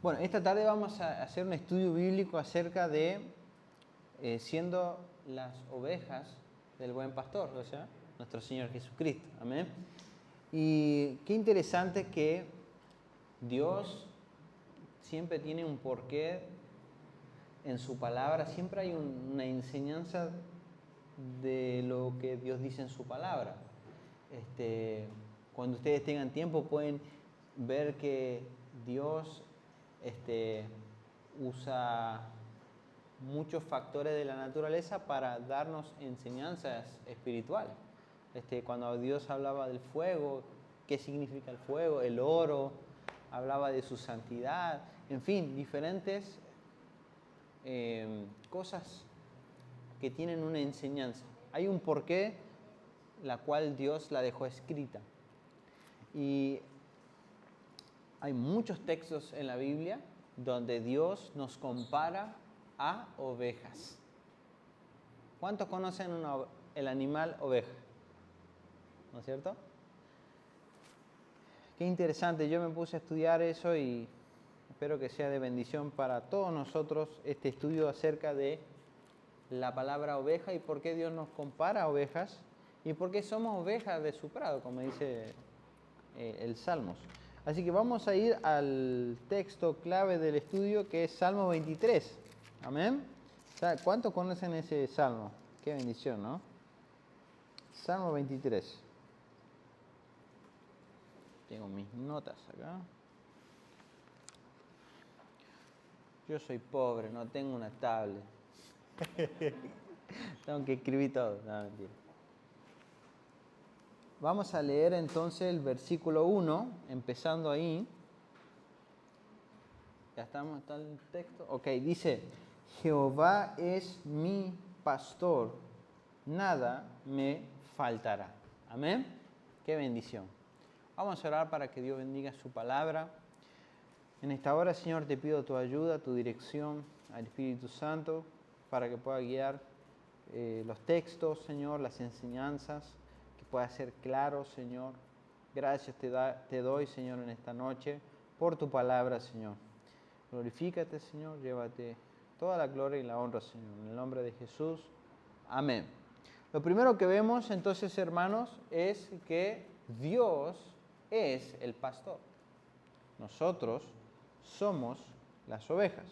Bueno, esta tarde vamos a hacer un estudio bíblico acerca de siendo las ovejas del buen pastor, o sea, nuestro Señor Jesucristo. Amén. Y qué interesante que Dios siempre tiene un porqué en su palabra, siempre hay una enseñanza de lo que Dios dice en su palabra. Cuando ustedes tengan tiempo pueden ver que Dios usa muchos factores de la naturaleza para darnos enseñanzas espirituales. Cuando Dios hablaba del fuego, qué significa el fuego, el oro, hablaba de su santidad, en fin, diferentes cosas que tienen una enseñanza. Hay un porqué, la cual Dios la dejó escrita. Y hay muchos textos en la Biblia donde Dios nos compara a ovejas. ¿Cuántos conocen el animal oveja? ¿No es cierto? Qué interesante, yo me puse a estudiar eso y espero que sea de bendición para todos nosotros este estudio acerca de la palabra oveja y por qué Dios nos compara a ovejas y por qué somos ovejas de su prado, como dice el Salmos. Así que vamos a ir al texto clave del estudio, que es Salmo 23. Amén. ¿Cuántos conocen ese salmo? Qué bendición, ¿no? Salmo 23. Tengo mis notas acá. Yo soy pobre, no tengo una tablet. Tengo que escribir todo. No, mentira. Vamos a leer entonces el versículo 1, empezando ahí. ¿Ya estamos? ¿Está el texto? Ok, dice: Jehová es mi pastor, nada me faltará. Amén. Qué bendición. Vamos a orar para que Dios bendiga su palabra. En esta hora, Señor, te pido tu ayuda, tu dirección al Espíritu Santo, para que pueda guiar los textos, Señor, las enseñanzas, que pueda ser claro, Señor. Gracias te doy, Señor, en esta noche, por tu palabra, Señor. Glorifícate, Señor, llévate toda la gloria y la honra, Señor. En el nombre de Jesús. Amén. Lo primero que vemos, entonces, hermanos, es que Dios es el pastor. Nosotros somos las ovejas.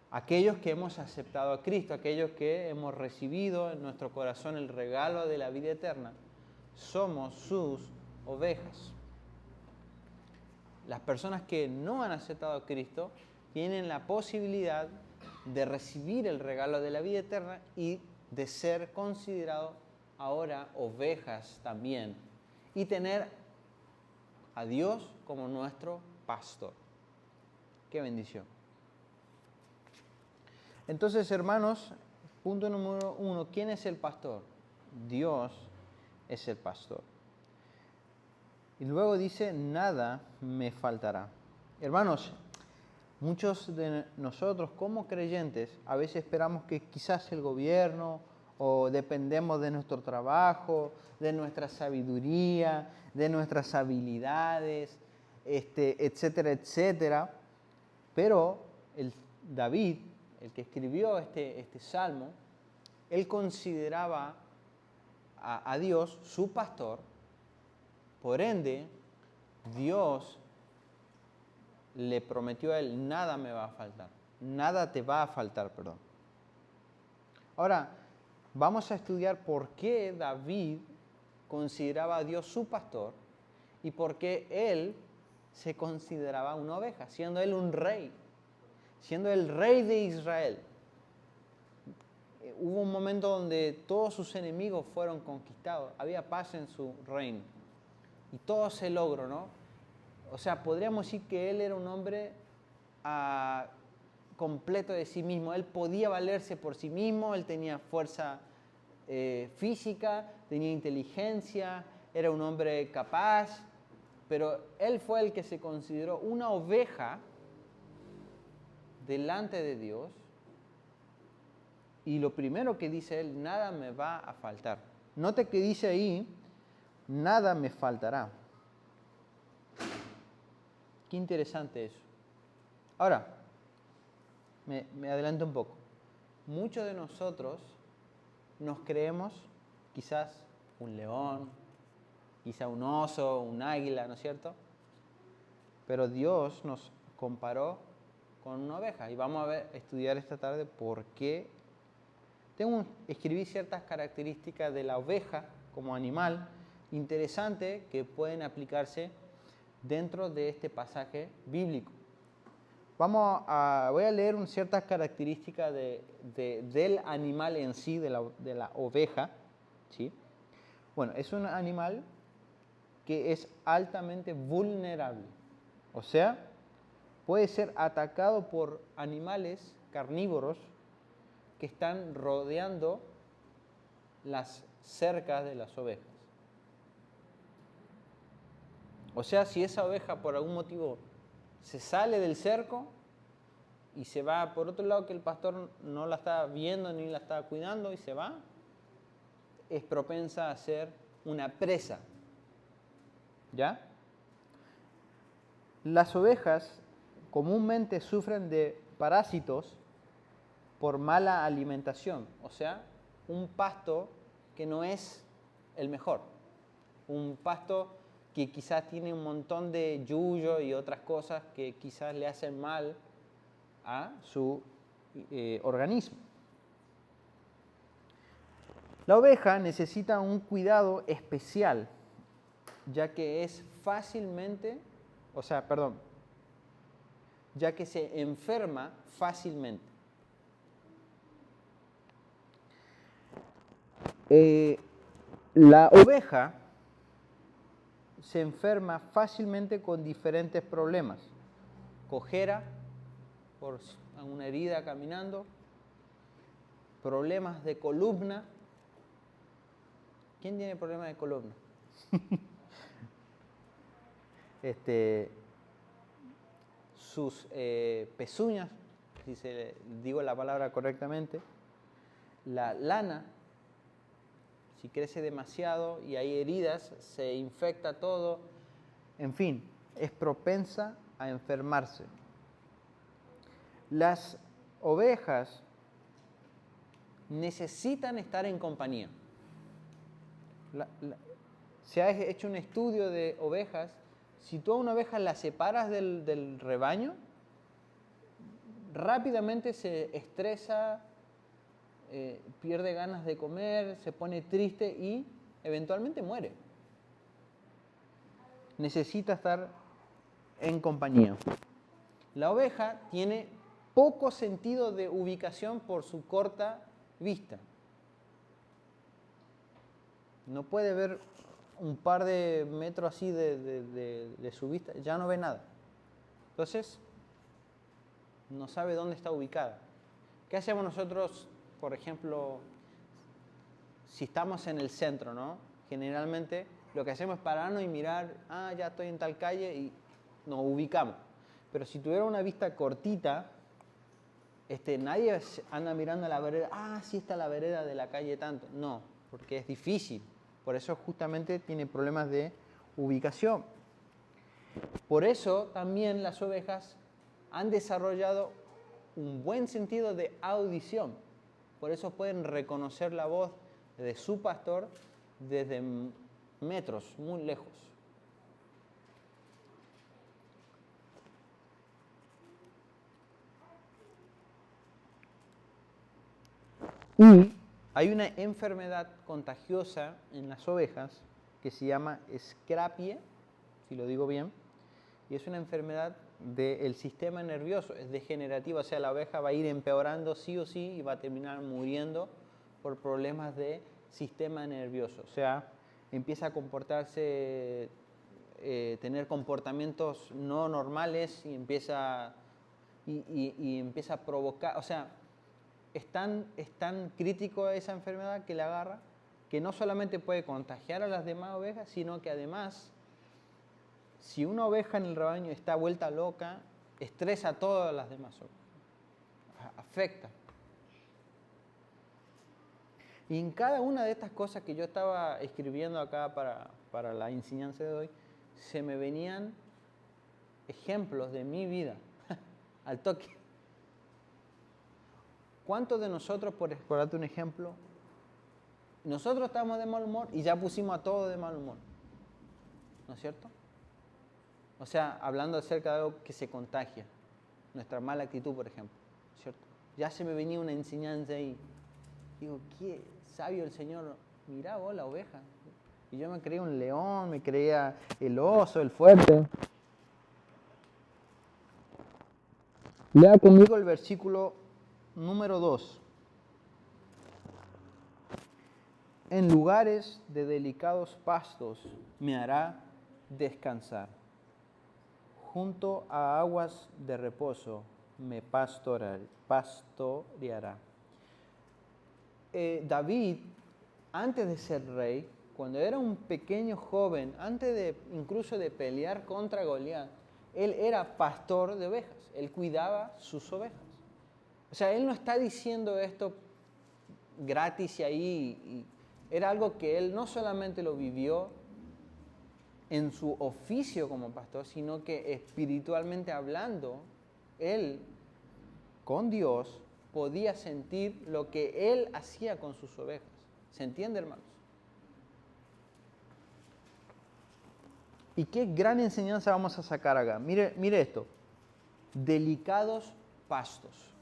Aquellos que hemos aceptado a Cristo, aquellos que hemos recibido en nuestro corazón el regalo de la vida eterna, somos sus ovejas. Las personas que no han aceptado a Cristo tienen la posibilidad de recibir el regalo de la vida eterna y de ser considerados ahora ovejas también y tener a Dios como nuestro pastor. ¡Qué bendición! Entonces, hermanos, punto número 1, ¿quién es el pastor? Dios es el pastor. Y luego dice, nada me faltará. Hermanos, muchos de nosotros como creyentes a veces esperamos que quizás el gobierno o dependemos de nuestro trabajo, de nuestra sabiduría, de nuestras habilidades, etcétera, etcétera. Pero David, el que escribió este salmo, él consideraba a Dios su pastor. Por ende, Dios le prometió a él, nada me va a faltar, nada te va a faltar, perdón. Ahora, vamos a estudiar por qué David consideraba a Dios su pastor y por qué él se consideraba una oveja, siendo él un rey, siendo el rey de Israel. Hubo un momento donde todos sus enemigos fueron conquistados, había paz en su reino. Y todo se logró, ¿no? O sea, podríamos decir que él era un hombre completo de sí mismo. Él podía valerse por sí mismo, él tenía fuerza física, tenía inteligencia, era un hombre capaz, pero él fue el que se consideró una oveja delante de Dios. Y lo primero que dice él, nada me va a faltar. Note que dice ahí, nada me faltará. Qué interesante eso. Ahora, me adelanto un poco. Muchos de nosotros nos creemos quizás un león, quizás un oso, un águila, ¿no es cierto? Pero Dios nos comparó con una oveja y vamos a estudiar esta tarde por qué. Escribí ciertas características de la oveja como animal interesante que pueden aplicarse dentro de este pasaje bíblico. Voy a leer ciertas características del animal en sí, de la oveja, ¿sí? Bueno, es un animal que es altamente vulnerable. O sea, puede ser atacado por animales carnívoros que están rodeando las cercas de las ovejas. O sea, si esa oveja por algún motivo se sale del cerco y se va por otro lado que el pastor no la está viendo ni la está cuidando y se va, es propensa a ser una presa. ¿Ya? Las ovejas comúnmente sufren de parásitos por mala alimentación, o sea, un pasto que no es el mejor, un pasto que quizás tiene un montón de yuyo y otras cosas que quizás le hacen mal a su organismo. La oveja necesita un cuidado especial, ya que es ya que se enferma fácilmente. La oveja se enferma fácilmente con diferentes problemas. Cojera, por una herida caminando, problemas de columna. ¿Quién tiene problemas de columna? Sus pezuñas, si digo la palabra correctamente, la lana, si crece demasiado y hay heridas, se infecta todo. En fin, es propensa a enfermarse. Las ovejas necesitan estar en compañía. Se ha hecho un estudio de ovejas. Si tú a una oveja la separas del rebaño, rápidamente se estresa, pierde ganas de comer, se pone triste y eventualmente muere. Necesita estar en compañía. La oveja tiene poco sentido de ubicación por su corta vista. No puede ver un par de metros así de su vista, ya no ve nada. Entonces, no sabe dónde está ubicada. ¿Qué hacemos nosotros, por ejemplo, si estamos en el centro, ¿no? Generalmente lo que hacemos es pararnos y mirar, ya estoy en tal calle y nos ubicamos. Pero si tuviera una vista cortita, nadie anda mirando la vereda, sí está la vereda de la calle tanto. No, porque es difícil. Por eso justamente tiene problemas de ubicación. Por eso también las ovejas han desarrollado un buen sentido de audición. Por eso pueden reconocer la voz de su pastor desde metros, muy lejos. Y hay una enfermedad contagiosa en las ovejas que se llama escrapie, si lo digo bien, y es una enfermedad del sistema nervioso, es degenerativa, o sea, la oveja va a ir empeorando sí o sí y va a terminar muriendo por problemas de sistema nervioso, o sea, empieza a comportarse, tener comportamientos no normales y empieza a provocar, o sea, es tan crítico esa enfermedad que le agarra, que no solamente puede contagiar a las demás ovejas, sino que además, si una oveja en el rebaño está vuelta loca, estresa a todas las demás ovejas, afecta. Y en cada una de estas cosas que yo estaba escribiendo acá para la enseñanza de hoy, se me venían ejemplos de mi vida. al toque. ¿Cuántos de nosotros, por darte un ejemplo, nosotros estamos de mal humor y ya pusimos a todos de mal humor? ¿No es cierto? O sea, hablando acerca de algo que se contagia, nuestra mala actitud, por ejemplo, ¿cierto? Ya se me venía una enseñanza ahí. Digo, qué sabio el Señor, mirá vos la oveja. Y yo me creía un león, me creía el oso, el fuerte. Lea conmigo el versículo número 2. En lugares de delicados pastos me hará descansar. Junto a aguas de reposo me pastoreará. David, antes de ser rey, cuando era un pequeño joven, antes de incluso de pelear contra Goliat, él era pastor de ovejas, él cuidaba sus ovejas. O sea, él no está diciendo esto gratis y ahí, era algo que él no solamente lo vivió en su oficio como pastor, sino que espiritualmente hablando, él con Dios podía sentir lo que él hacía con sus ovejas. ¿Se entiende, hermanos? ¿Y qué gran enseñanza vamos a sacar acá? Mire esto. Delicados pastos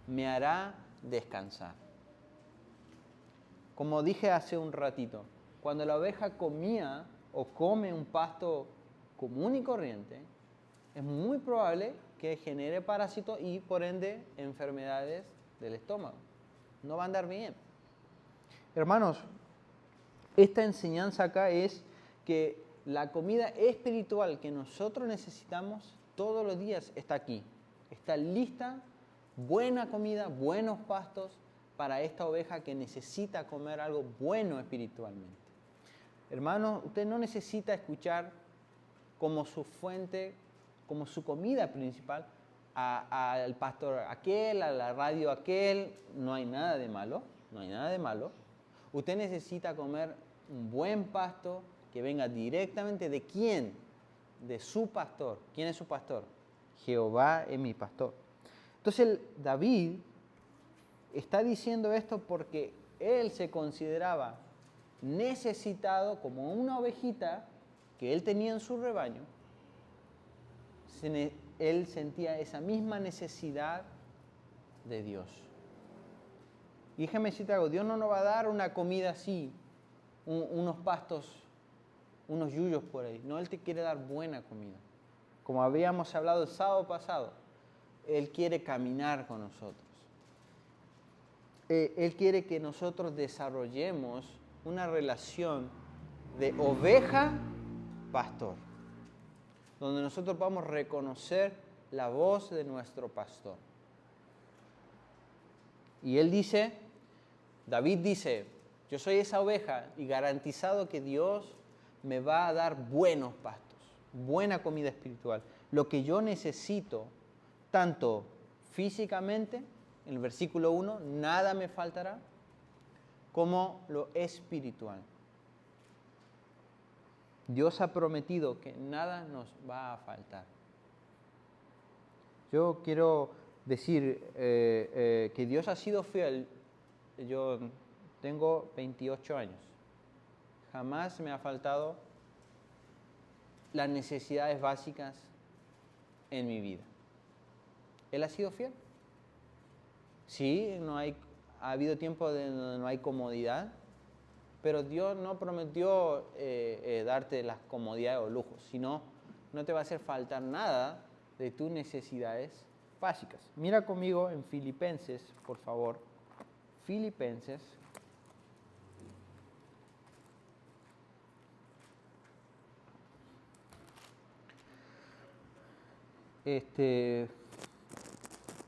me hará descansar. Como dije hace un ratito, cuando la oveja comía o come un pasto común y corriente, es muy probable que genere parásitos y por ende enfermedades del estómago. No va a andar bien. Hermanos, esta enseñanza acá es que la comida espiritual que nosotros necesitamos todos los días está aquí. Está lista, buena comida, buenos pastos para esta oveja que necesita comer algo bueno espiritualmente. Hermano, usted no necesita escuchar como su fuente, como su comida principal al pastor aquel, a la radio aquel. No hay nada de malo, no hay nada de malo. Usted necesita comer un buen pasto que venga directamente ¿de quién? De su pastor. ¿Quién es su pastor? Jehová es mi pastor. Entonces David está diciendo esto porque él se consideraba necesitado como una ovejita que él tenía en su rebaño. Él sentía esa misma necesidad de Dios. Y déjame decirte algo, Dios no nos va a dar una comida así, unos pastos, unos yuyos por ahí. No, Él te quiere dar buena comida. Como habíamos hablado el sábado pasado, Él quiere caminar con nosotros. Él quiere que nosotros desarrollemos una relación de oveja-pastor, donde nosotros podamos reconocer la voz de nuestro pastor. Y él dice, David dice, yo soy esa oveja y garantizado que Dios me va a dar buenos pastos, buena comida espiritual, lo que yo necesito, tanto físicamente, en el versículo 1, nada me faltará, como lo espiritual. Dios ha prometido que nada nos va a faltar. Yo quiero decir que Dios ha sido fiel. Yo tengo 28 años. Jamás me ha faltado las necesidades básicas en mi vida. Él ha sido fiel. Sí, ha habido tiempos donde no hay comodidad, pero Dios no prometió darte las comodidades o lujos, sino no te va a hacer faltar nada de tus necesidades básicas. Mira conmigo en Filipenses, por favor. Filipenses.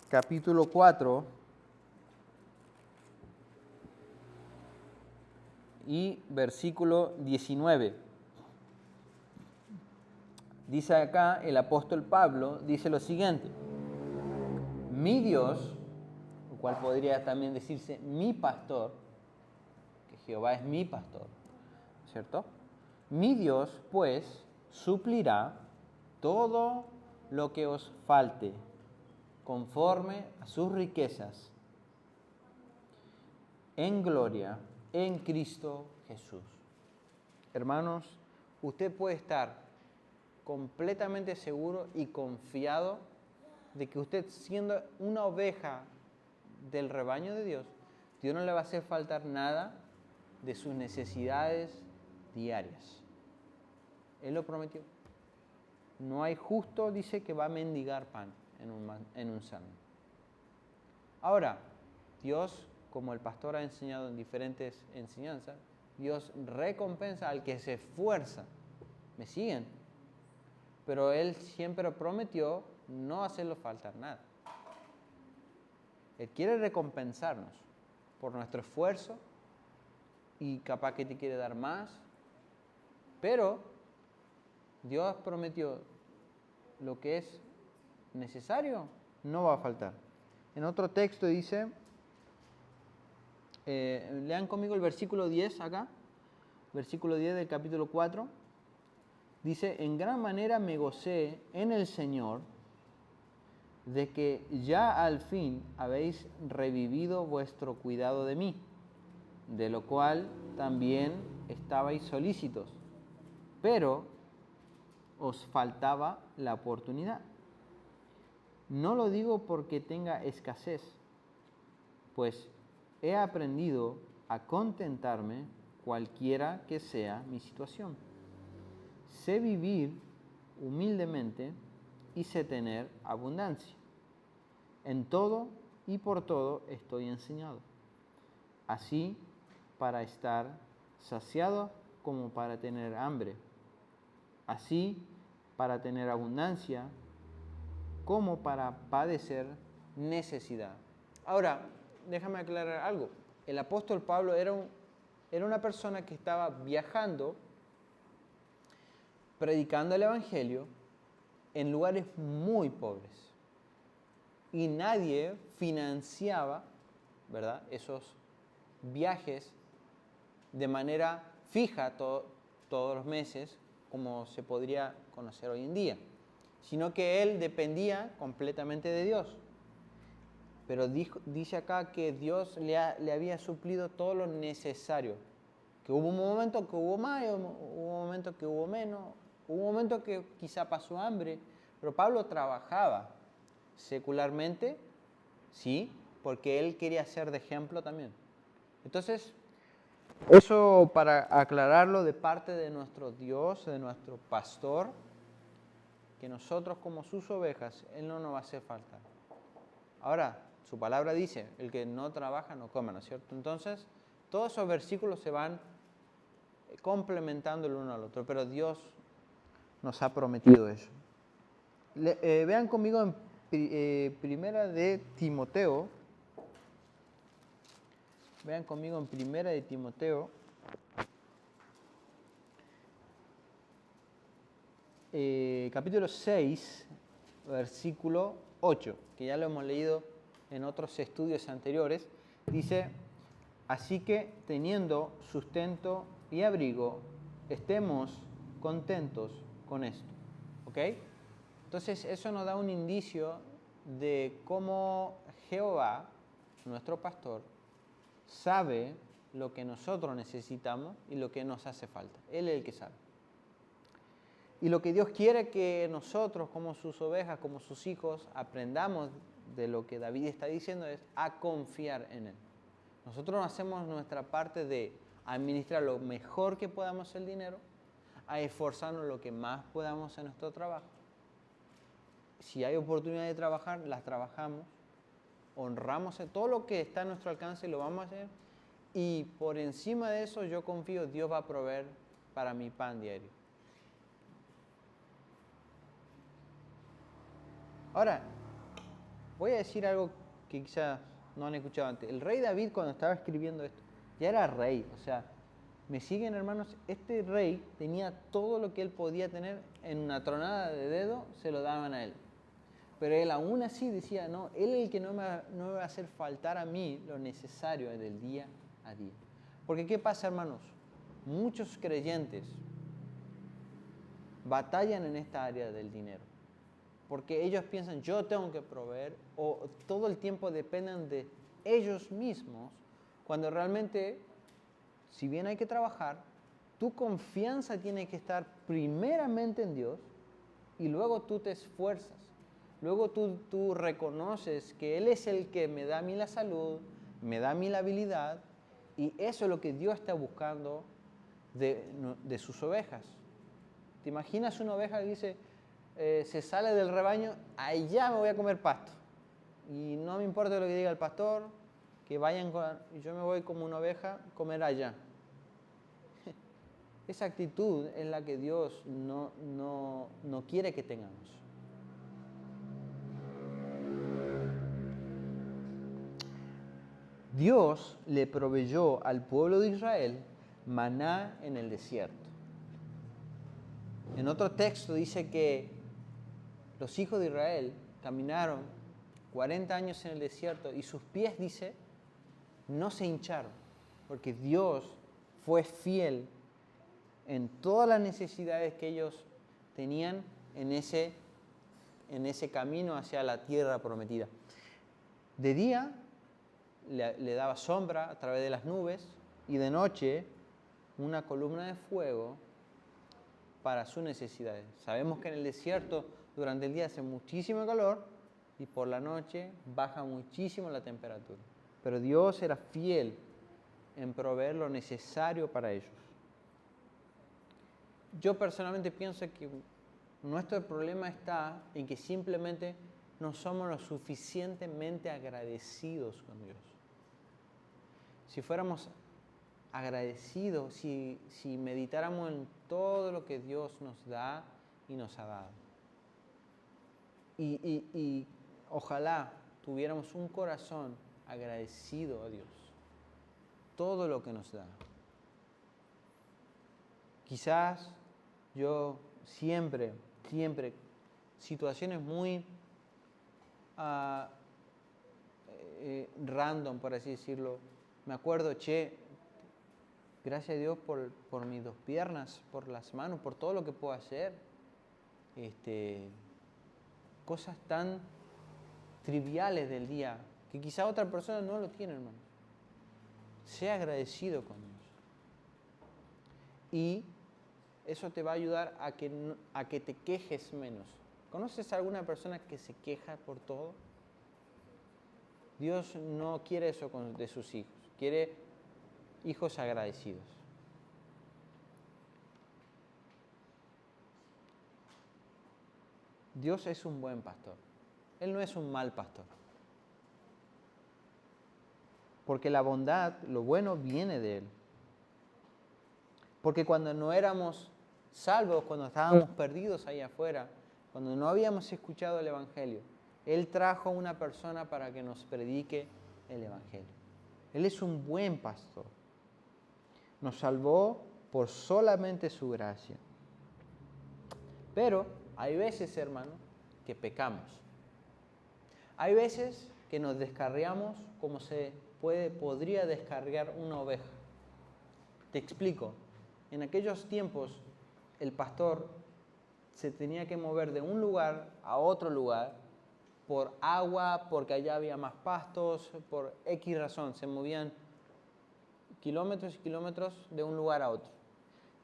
Capítulo 4 y versículo 19. Dice acá el apóstol Pablo, dice lo siguiente: mi Dios, lo cual podría también decirse mi pastor, que Jehová es mi pastor, ¿cierto? Mi Dios, pues, suplirá todo lo que os falte, conforme a sus riquezas, en gloria, en Cristo Jesús. Hermanos, usted puede estar completamente seguro y confiado de que usted, siendo una oveja del rebaño de Dios, Dios no le va a hacer faltar nada de sus necesidades diarias. Él lo prometió. No hay justo, dice, que va a mendigar pan en un salmo. Ahora, Dios, como el pastor ha enseñado en diferentes enseñanzas, Dios recompensa al que se esfuerza. ¿Me siguen? Pero Él siempre prometió no hacerlo faltar nada. Él quiere recompensarnos por nuestro esfuerzo y capaz que te quiere dar más, pero Dios prometió lo que es necesario, no va a faltar. En otro texto dice, lean conmigo el versículo 10 acá, versículo 10 del capítulo 4, dice, en gran manera me gocé en el Señor de que ya al fin habéis revivido vuestro cuidado de mí, de lo cual también estabais solícitos, pero os faltaba la oportunidad. No lo digo porque tenga escasez, pues he aprendido a contentarme cualquiera que sea mi situación. Sé vivir humildemente y sé tener abundancia. En todo y por todo estoy enseñado, así para estar saciado como para tener hambre, así para tener abundancia como para padecer necesidad. Ahora, déjame aclarar algo. El apóstol Pablo era una persona que estaba viajando, predicando el Evangelio en lugares muy pobres. Y nadie financiaba, ¿verdad?, esos viajes de manera fija todos los meses, como se podría conocer hoy en día, sino que él dependía completamente de Dios. Pero dice acá que Dios le había suplido todo lo necesario, que hubo un momento que hubo más, hubo un momento que hubo menos, hubo un momento que quizá pasó hambre, pero Pablo trabajaba secularmente, sí, porque él quería ser de ejemplo también. Entonces, eso para aclararlo de parte de nuestro Dios, de nuestro pastor, que nosotros como sus ovejas, Él no nos va a hacer falta. Ahora, su palabra dice, el que no trabaja no come, ¿no es cierto? Entonces, todos esos versículos se van complementando el uno al otro, pero Dios nos ha prometido eso. Vean conmigo en Primera de Timoteo. Vean conmigo en Primera de Timoteo. Capítulo 6, versículo 8, que ya lo hemos leído en otros estudios anteriores. Dice, así que teniendo sustento y abrigo, estemos contentos con esto. ¿Ok? Entonces eso nos da un indicio de cómo Jehová, nuestro pastor, sabe lo que nosotros necesitamos y lo que nos hace falta. Él es el que sabe. Y lo que Dios quiere que nosotros, como sus ovejas, como sus hijos, aprendamos de lo que David está diciendo es a confiar en Él. Nosotros hacemos nuestra parte de administrar lo mejor que podamos el dinero, a esforzarnos lo que más podamos en nuestro trabajo. Si hay oportunidad de trabajar, las trabajamos, honramos todo lo que está a nuestro alcance, lo vamos a hacer. Y por encima de eso yo confío, Dios va a proveer para mi pan diario. Ahora, voy a decir algo que quizás no han escuchado antes. El rey David, cuando estaba escribiendo esto, ya era rey. O sea, ¿me siguen, hermanos? Este rey tenía todo lo que él podía tener en una tronada de dedo, se lo daban a él. Pero él aún así decía, no, él es el que no me va a hacer faltar a mí lo necesario del día a día. Porque ¿qué pasa, hermanos? Muchos creyentes batallan en esta área del dinero. porque ellos piensan, yo tengo que proveer, o todo el tiempo dependen de ellos mismos, cuando realmente, si bien hay que trabajar, tu confianza tiene que estar primeramente en Dios y luego tú te esfuerzas. Luego tú reconoces que Él es el que me da a mí la salud, me da a mí la habilidad, y eso es lo que Dios está buscando de sus ovejas. ¿Te imaginas una oveja que dice, se sale del rebaño, allá me voy a comer pasto? Y no me importa lo que diga el pastor, que vayan yo me voy como una oveja a comer allá. Esa actitud es la que Dios no quiere que tengamos. Dios le proveyó al pueblo de Israel maná en el desierto. En otro texto dice que los hijos de Israel caminaron 40 años en el desierto y sus pies, dice, no se hincharon, porque Dios fue fiel en todas las necesidades que ellos tenían en ese camino hacia la tierra prometida. De día le daba sombra a través de las nubes y de noche una columna de fuego para sus necesidades. Sabemos que en el desierto durante el día hace muchísimo calor y por la noche baja muchísimo la temperatura. Pero Dios era fiel en proveer lo necesario para ellos. Yo personalmente pienso que nuestro problema está en que simplemente no somos lo suficientemente agradecidos con Dios. Si fuéramos agradecidos, si meditáramos en todo lo que Dios nos da y nos ha dado. Y ojalá tuviéramos un corazón agradecido a Dios. Todo lo que nos da. Quizás yo siempre, situaciones muy random, por así decirlo. Me acuerdo, gracias a Dios por mis dos piernas, por las manos, por todo lo que puedo hacer. Cosas tan triviales del día, que quizá otra persona no lo tiene, hermano. Sea agradecido con Dios. Y eso te va a ayudar a que te quejes menos. ¿Conoces a alguna persona que se queja por todo? Dios no quiere eso de sus hijos. Quiere hijos agradecidos. Dios es un buen pastor. Él no es un mal pastor. Porque la bondad, lo bueno, viene de Él. Porque cuando no éramos salvos, cuando estábamos perdidos ahí afuera, cuando no habíamos escuchado el Evangelio, Él trajo a una persona para que nos predique el Evangelio. Él es un buen pastor. Nos salvó por solamente su gracia. Pero hay veces, hermano, que pecamos. Hay veces que nos descarriamos como podría descarriar una oveja. Te explico. En aquellos tiempos, el pastor se tenía que mover de un lugar a otro lugar por agua, porque allá había más pastos, por X razón. Se movían kilómetros y kilómetros de un lugar a otro.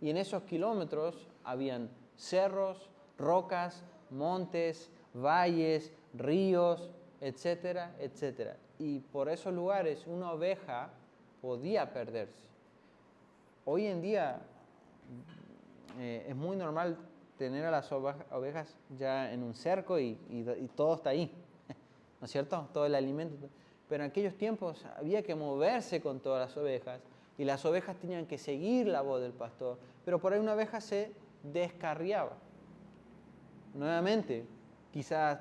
Y en esos kilómetros habían cerros, rocas, montes, valles, ríos, etcétera, etcétera. Y por esos lugares una oveja podía perderse. Hoy en día es muy normal tener a las ovejas ya en un cerco y todo está ahí, ¿no es cierto? Todo el alimento. Pero en aquellos tiempos había que moverse con todas las ovejas y las ovejas tenían que seguir la voz del pastor. Pero por ahí una oveja se descarriaba. Nuevamente, quizás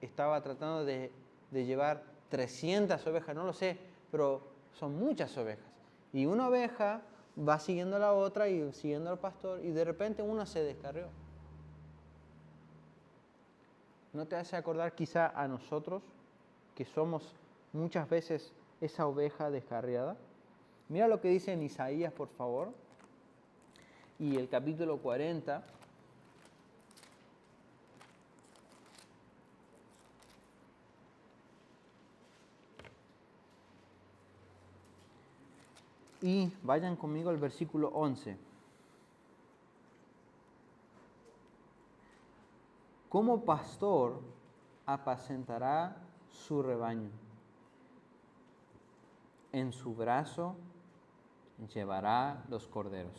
estaba tratando de llevar 300 ovejas, no lo sé, pero son muchas ovejas. Y una oveja va siguiendo a la otra y siguiendo al pastor y de repente una se descarrió. ¿No te hace acordar quizá a nosotros que somos muchas veces esa oveja descarriada? Mira lo que dice en Isaías, por favor, y el capítulo 40. Y vayan conmigo al versículo 11. Como pastor apacentará su rebaño. En su brazo llevará los corderos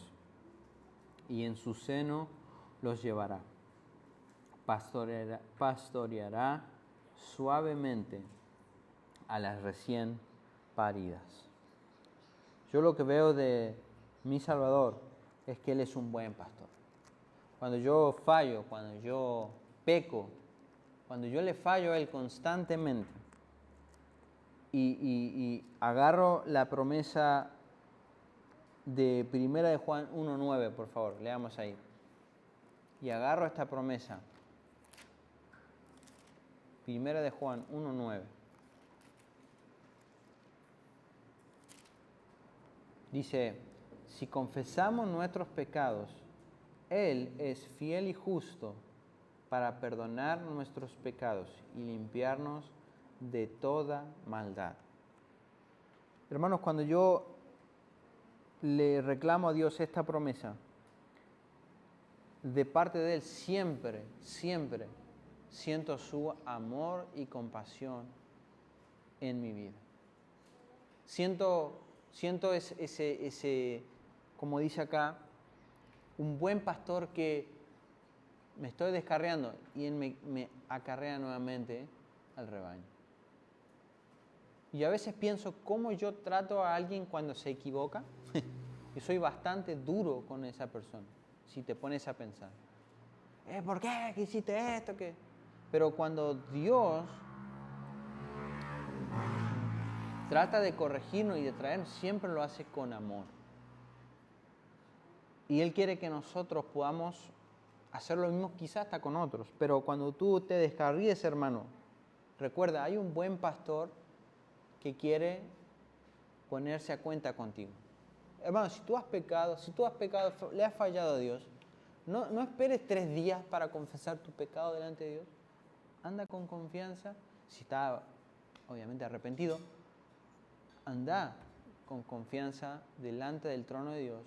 y en su seno los llevará. Pastoreará suavemente a las recién paridas. Yo lo que veo de mi Salvador es que Él es un buen pastor. Cuando yo fallo, cuando yo peco, cuando yo le fallo a Él constantemente y agarro la promesa de 1 de Juan 1:9, por favor, leamos ahí. Y agarro esta promesa. 1 de Juan 1:9. Dice, si confesamos nuestros pecados, Él es fiel y justo para perdonar nuestros pecados y limpiarnos de toda maldad. Hermanos, cuando yo le reclamo a Dios esta promesa, de parte de Él siempre siento su amor y compasión en mi vida. Siento ese, como dice acá, un buen pastor que me estoy descarriando y Él me acarrea nuevamente al rebaño. Y a veces pienso cómo yo trato a alguien cuando se equivoca. Y soy bastante duro con esa persona, si te pones a pensar. ¿Por qué? ¿Qué hiciste esto? ¿Qué? Pero cuando Dios trata de corregirnos y de traernos, siempre lo hace con amor. Y Él quiere que nosotros podamos hacer lo mismo quizás hasta con otros. Pero cuando tú te descarríes, hermano, recuerda, hay un buen pastor que quiere ponerse a cuenta contigo. Hermano, si tú has pecado, le has fallado a Dios, no esperes 3 días para confesar tu pecado delante de Dios. Anda con confianza, si está obviamente arrepentido, anda con confianza delante del trono de Dios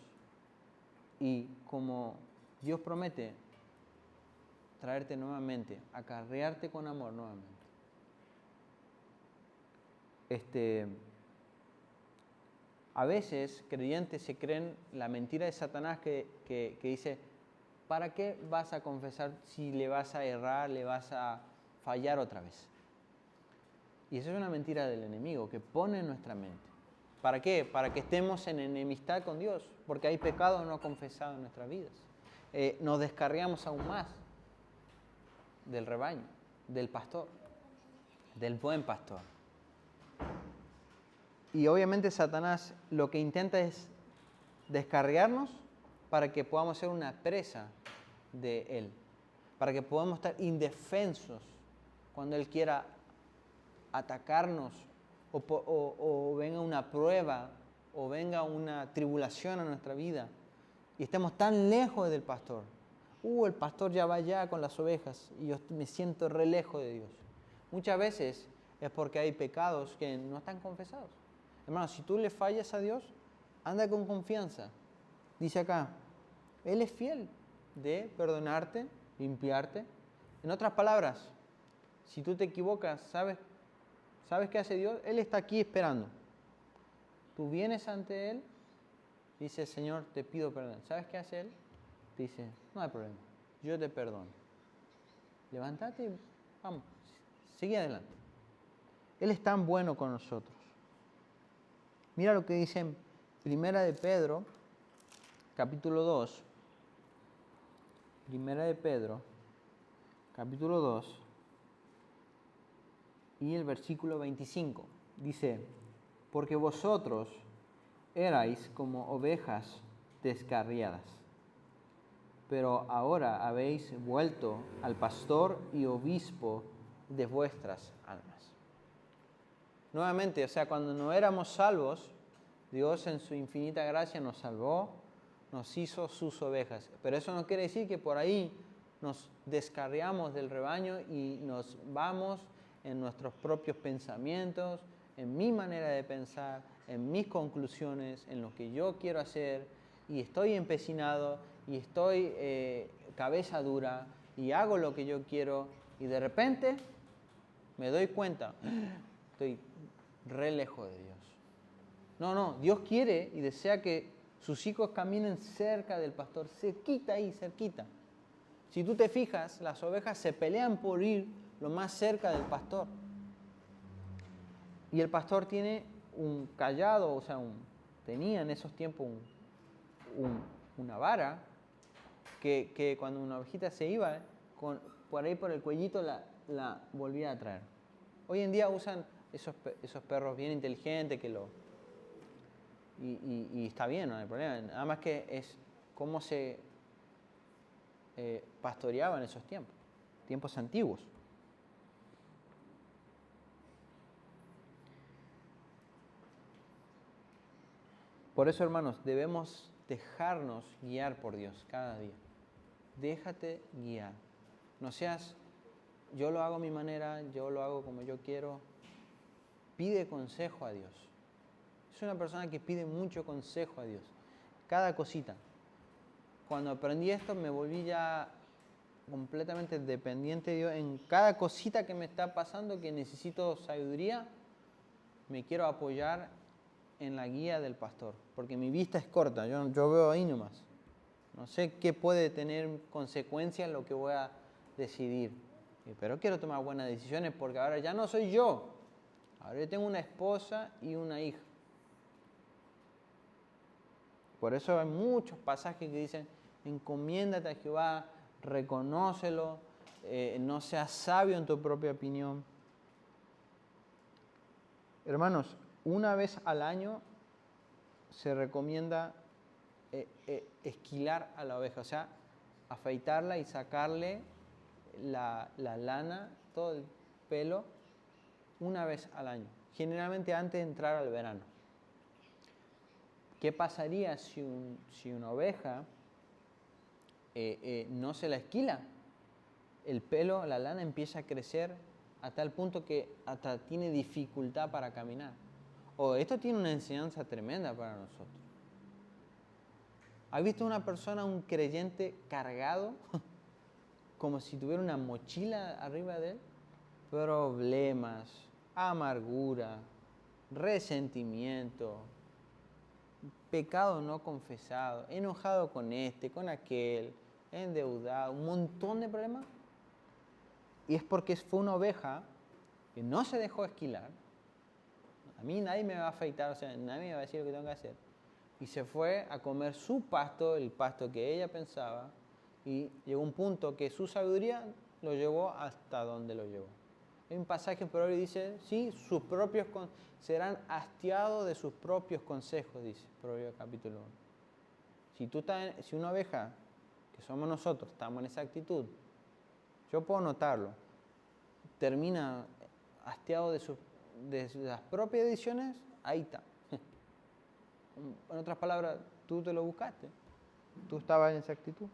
y como Dios promete, traerte nuevamente, acarrearte con amor nuevamente. A veces creyentes se creen la mentira de Satanás que dice, ¿para qué vas a confesar si le vas a errar, le vas a fallar otra vez? Y eso es una mentira del enemigo que pone en nuestra mente. ¿Para qué? Para que estemos en enemistad con Dios, porque hay pecado no confesado en nuestras vidas. Nos descarriamos aún más del rebaño, del pastor, del buen pastor. Y obviamente Satanás lo que intenta es descarriarnos para que podamos ser una presa de él, para que podamos estar indefensos cuando él quiera atacarnos o venga una prueba o venga una tribulación a nuestra vida y estemos tan lejos del pastor. El pastor ya va allá con las ovejas y yo me siento re lejos de Dios. Muchas veces es porque hay pecados que no están confesados. Hermano, si tú le fallas a Dios, anda con confianza. Dice acá, Él es fiel de perdonarte, limpiarte. En otras palabras, si tú te equivocas, ¿sabes qué hace Dios? Él está aquí esperando. Tú vienes ante Él, dices, Señor, te pido perdón. ¿Sabes qué hace Él? Te dice, no hay problema, yo te perdono. Levántate y vamos, sigue adelante. Él es tan bueno con nosotros. Mira lo que dice en 1 de Pedro, capítulo 2. 1 de Pedro, capítulo 2, y el versículo 25. Dice, porque vosotros erais como ovejas descarriadas, pero ahora habéis vuelto al pastor y obispo de vuestras almas. Nuevamente, cuando no éramos salvos, Dios en su infinita gracia nos salvó, nos hizo sus ovejas. Pero eso no quiere decir que por ahí nos descarriamos del rebaño y nos vamos en nuestros propios pensamientos, en mi manera de pensar, en mis conclusiones, en lo que yo quiero hacer, y estoy empecinado, y estoy cabeza dura, y hago lo que yo quiero, y de repente me doy cuenta, estoy re lejos de Dios. No, Dios quiere y desea que sus hijos caminen cerca del pastor, cerquita ahí, cerquita. Si tú te fijas, las ovejas se pelean por ir lo más cerca del pastor. Y el pastor tiene un cayado, o sea, tenía en esos tiempos una vara que cuando una ovejita se iba, por ahí por el cuellito la volvía a traer. Hoy en día usan esos perros bien inteligentes y está bien, no hay problema. Nada más que es cómo se pastoreaba en esos tiempos antiguos. Por eso, hermanos, debemos dejarnos guiar por Dios cada día. Déjate guiar. No seas, yo lo hago a mi manera, yo lo hago como yo quiero. Pide consejo a Dios. Soy una persona que pide mucho consejo a Dios. Cada cosita. Cuando aprendí esto me volví ya completamente dependiente de Dios. En cada cosita que me está pasando que necesito sabiduría, me quiero apoyar en la guía del pastor. Porque mi vista es corta, yo veo ahí nomás. No sé qué puede tener consecuencias lo que voy a decidir. Pero quiero tomar buenas decisiones porque ahora ya no soy yo. Ahora yo tengo una esposa y una hija. Por eso hay muchos pasajes que dicen, encomiéndate a Jehová, reconócelo, no seas sabio en tu propia opinión. Hermanos, una vez al año se recomienda esquilar a la oveja, o sea, afeitarla y sacarle la lana, todo el pelo, una vez al año, generalmente antes de entrar al verano. ¿Qué pasaría si una oveja no se la esquila? El pelo, la lana empieza a crecer a tal punto que hasta tiene dificultad para caminar. Esto tiene una enseñanza tremenda para nosotros. ¿Has visto una persona, un creyente cargado, como si tuviera una mochila arriba de él? Problemas, amargura, resentimiento, pecado no confesado, enojado con este, con aquel, endeudado, un montón de problemas. Y es porque fue una oveja que no se dejó esquilar. A mí nadie me va a afeitar, o sea, nadie me va a decir lo que tengo que hacer. Y se fue a comer su pasto, el pasto que ella pensaba, y llegó un punto que su sabiduría lo llevó hasta donde lo llevó. Hay un pasaje en Proverbios que dice, sí, serán hastiados de sus propios consejos, dice Proverbios capítulo 1. Si una oveja, que somos nosotros, estamos en esa actitud, yo puedo notarlo, termina hastiado de las propias decisiones, ahí está. En otras palabras, tú te lo buscaste, tú estabas en esa actitud.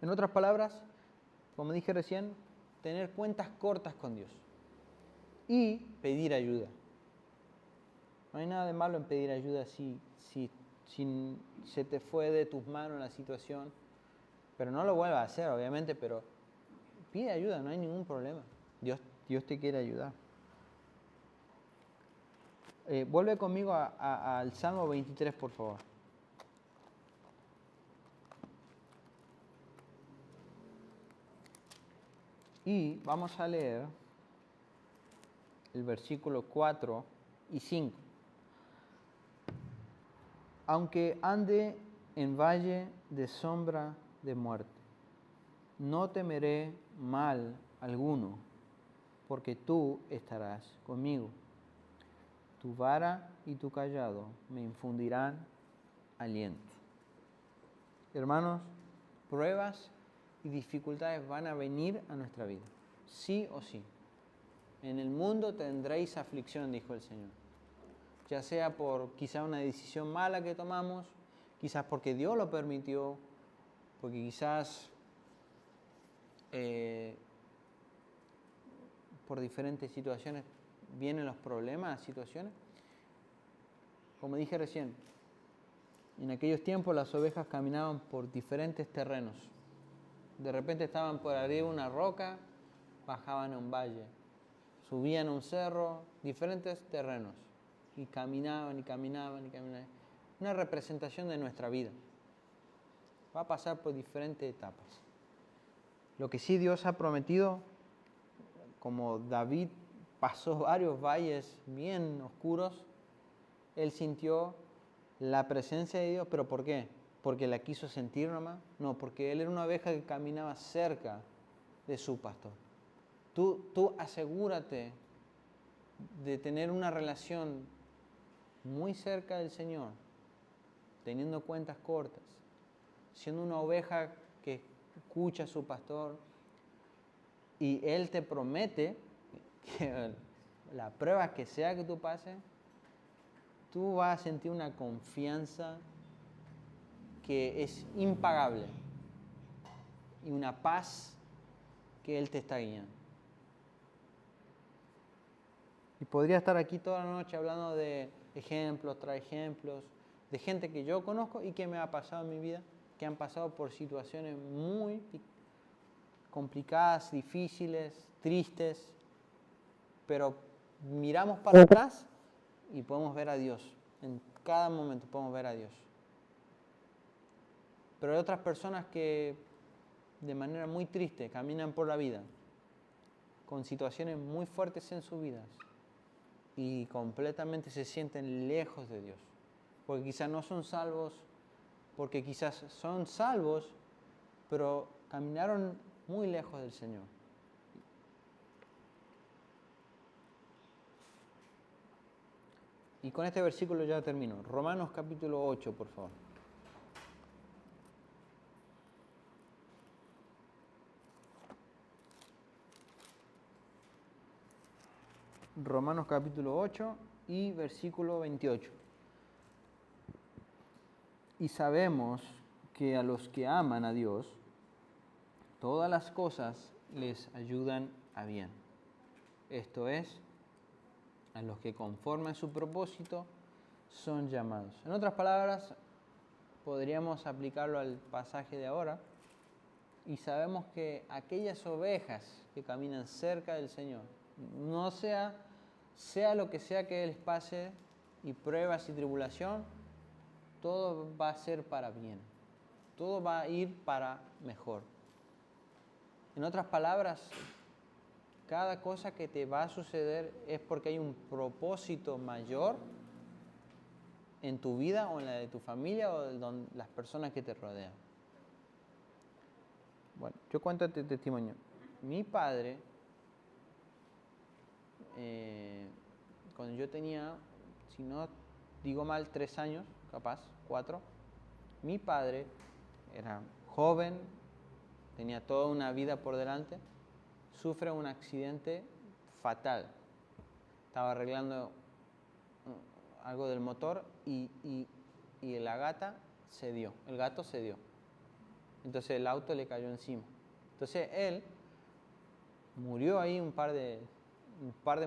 En otras palabras, como dije recién, tener cuentas cortas con Dios y pedir ayuda. No hay nada de malo en pedir ayuda si se te fue de tus manos la situación, pero no lo vuelvas a hacer, obviamente, pero pide ayuda, no hay ningún problema. Dios te quiere ayudar. Vuelve conmigo al Salmo 23, por favor. Y vamos a leer el versículo 4 y 5. Aunque ande en valle de sombra de muerte, no temeré mal alguno, porque tú estarás conmigo. Tu vara y tu cayado me infundirán aliento. Hermanos, pruebas y dificultades van a venir a nuestra vida, sí o sí. En el mundo tendréis aflicción, dijo el Señor. Ya sea por quizá una decisión mala que tomamos, quizás porque Dios lo permitió, porque quizás por diferentes situaciones, vienen los problemas, las situaciones. Como dije recién, en aquellos tiempos las ovejas caminaban por diferentes terrenos. De repente estaban por arriba de una roca, bajaban a un valle, subían a un cerro, diferentes terrenos. Y caminaban y caminaban y caminaban. Una representación de nuestra vida. Va a pasar por diferentes etapas. Lo que sí Dios ha prometido, como David pasó varios valles bien oscuros, él sintió la presencia de Dios, pero ¿por qué? ¿Porque la quiso sentir nomás? No, porque él era una oveja que caminaba cerca de su pastor. Tú asegúrate de tener una relación muy cerca del Señor, teniendo cuentas cortas, siendo una oveja que escucha a su pastor, y Él te promete que la prueba que sea que tú pases, tú vas a sentir una confianza que es impagable y una paz que Él te está guiando. Y podría estar aquí toda la noche hablando de ejemplos, tras ejemplos, de gente que yo conozco y que me ha pasado en mi vida, que han pasado por situaciones muy complicadas, difíciles, tristes, pero miramos para atrás y podemos ver a Dios. En cada momento podemos ver a Dios. Pero hay otras personas que de manera muy triste caminan por la vida, con situaciones muy fuertes en sus vidas y completamente se sienten lejos de Dios. Porque quizás no son salvos, porque quizás son salvos, pero caminaron muy lejos del Señor. Y con este versículo ya termino. Romanos capítulo 8, por favor. Romanos capítulo 8 y versículo 28. Y sabemos que a los que aman a Dios, todas las cosas les ayudan a bien. Esto es, a los que conforme a su propósito son llamados. En otras palabras, podríamos aplicarlo al pasaje de ahora, y sabemos que aquellas ovejas que caminan cerca del Señor, no sea lo que sea que les pase, y pruebas y tribulación, todo va a ser para bien. Todo va a ir para mejor. En otras palabras, cada cosa que te va a suceder es porque hay un propósito mayor en tu vida o en la de tu familia o de las personas que te rodean. Bueno, yo cuento este testimonio. Mi padre, cuando yo tenía, si no digo mal, 3 años, capaz, 4, mi padre era joven, tenía toda una vida por delante, sufre un accidente fatal. Estaba arreglando algo del motor y la gata se dio, el gato se dio. Entonces el auto le cayó encima. Entonces él murió ahí un par de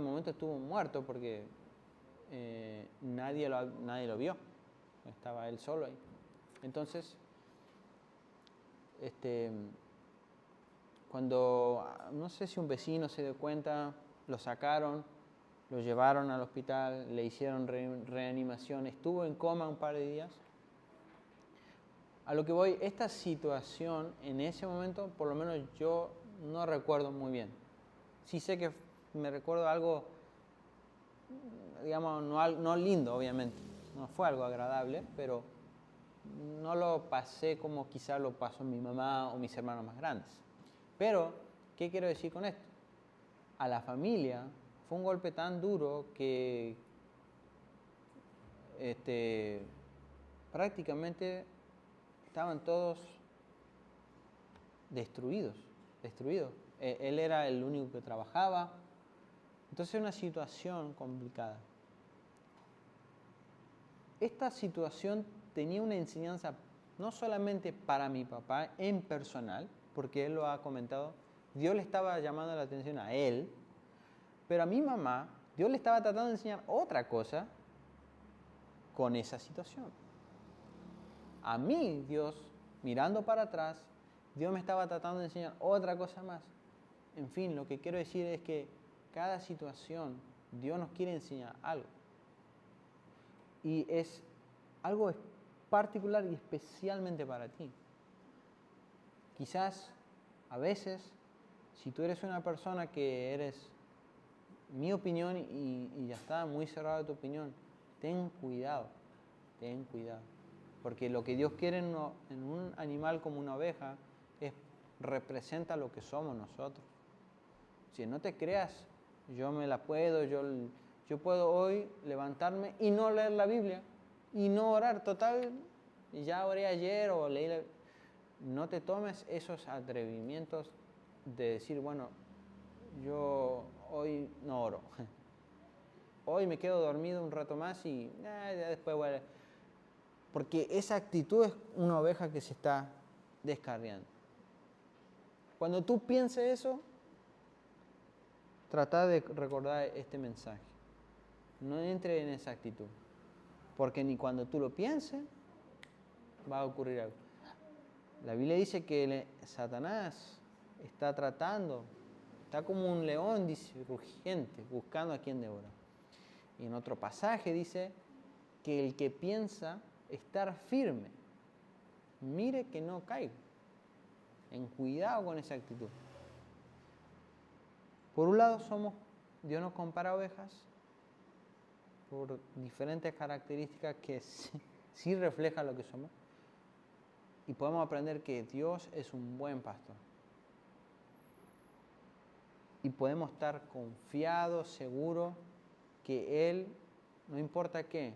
momentos, estuvo muerto porque nadie lo vio. Estaba él solo ahí. Entonces, cuando, no sé si un vecino se dio cuenta, lo sacaron, lo llevaron al hospital, le hicieron reanimación, estuvo en coma un par de días. A lo que voy, esta situación en ese momento, por lo menos yo no recuerdo muy bien. Sí sé que me recuerdo algo, digamos, no lindo, obviamente. No fue algo agradable, pero no lo pasé como quizá lo pasó mi mamá o mis hermanos más grandes. Pero, ¿qué quiero decir con esto? A la familia fue un golpe tan duro que prácticamente estaban todos destruidos. Él era el único que trabajaba. Entonces era una situación complicada. Esta situación tenía una enseñanza no solamente para mi papá en personal, porque él lo ha comentado, Dios le estaba llamando la atención a él, Pero a mi mamá, Dios le estaba tratando de enseñar otra cosa con esa situación. A mí, Dios, mirando para atrás, Dios me estaba tratando de enseñar otra cosa más. En fin, lo que quiero decir es que cada situación, Dios nos quiere enseñar algo. Y es algo particular y especialmente para ti. Quizás, a veces, si tú eres una persona que eres mi opinión y ya está muy cerrado de tu opinión, ten cuidado. Porque lo que Dios quiere en un animal como una oveja representa lo que somos nosotros. Si no te creas, yo puedo hoy levantarme y no leer la Biblia y no orar. Total, ya oré ayer o leí la... No te tomes esos atrevimientos de decir, bueno, yo hoy no oro. Hoy me quedo dormido un rato más y ya después voy a... Porque esa actitud es una oveja que se está descarriando. Cuando tú pienses eso, trata de recordar este mensaje. No entre en esa actitud. Porque ni cuando tú lo pienses, va a ocurrir algo. La Biblia dice que Satanás está como un león rugiente, buscando a quien devorar. Y en otro pasaje dice que el que piensa estar firme, mire que no caiga. En cuidado con esa actitud. Por un lado Dios nos compara ovejas por diferentes características que sí reflejan lo que somos. Y podemos aprender que Dios es un buen pastor. Y podemos estar confiados, seguros, que Él, no importa qué,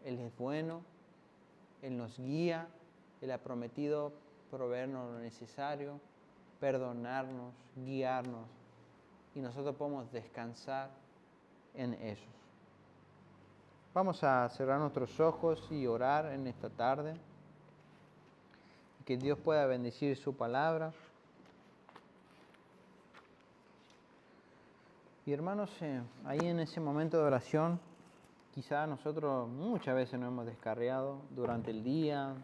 Él es bueno, Él nos guía, Él ha prometido proveernos lo necesario, perdonarnos, guiarnos. Y nosotros podemos descansar en ellos. Vamos a cerrar nuestros ojos y orar en esta tarde. Que Dios pueda bendecir su palabra. Y hermanos, ahí en ese momento de oración, quizá nosotros muchas veces nos hemos descarriado durante el día,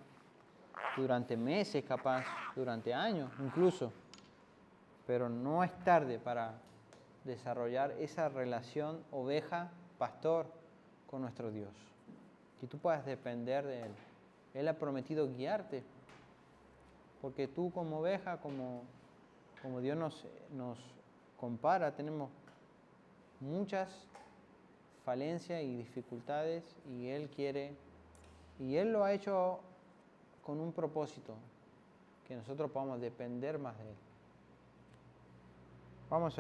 durante meses capaz, durante años incluso. Pero no es tarde para desarrollar esa relación oveja-pastor con nuestro Dios. Que tú puedas depender de Él. Él ha prometido guiarte. Porque tú como oveja, como Dios nos compara, tenemos muchas falencias y dificultades y Él lo ha hecho con un propósito, que nosotros podamos depender más de Él. Vamos a